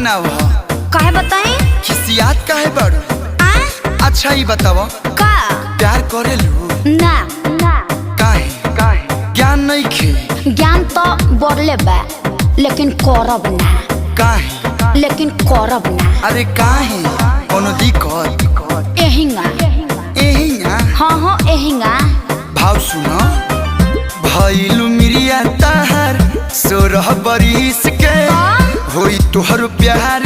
नाव ह। काहे बताई? खिसियात काहे बाड़ू? अच्छा ही बताओ का प्यार करेलू? ना ना काहे ज्ञान नहीं खे? ज्ञान तो बढ़ले बा लेकिन करब ना। काहे लेकिन करब ना। अरे काहे कोनो दिक्कत? एहिंगा एहिंगा हाँ हाँ एहिंगा। भाव सुनो भइलू मिरिया ताहार 16 बरिस के होई तोहर प्यार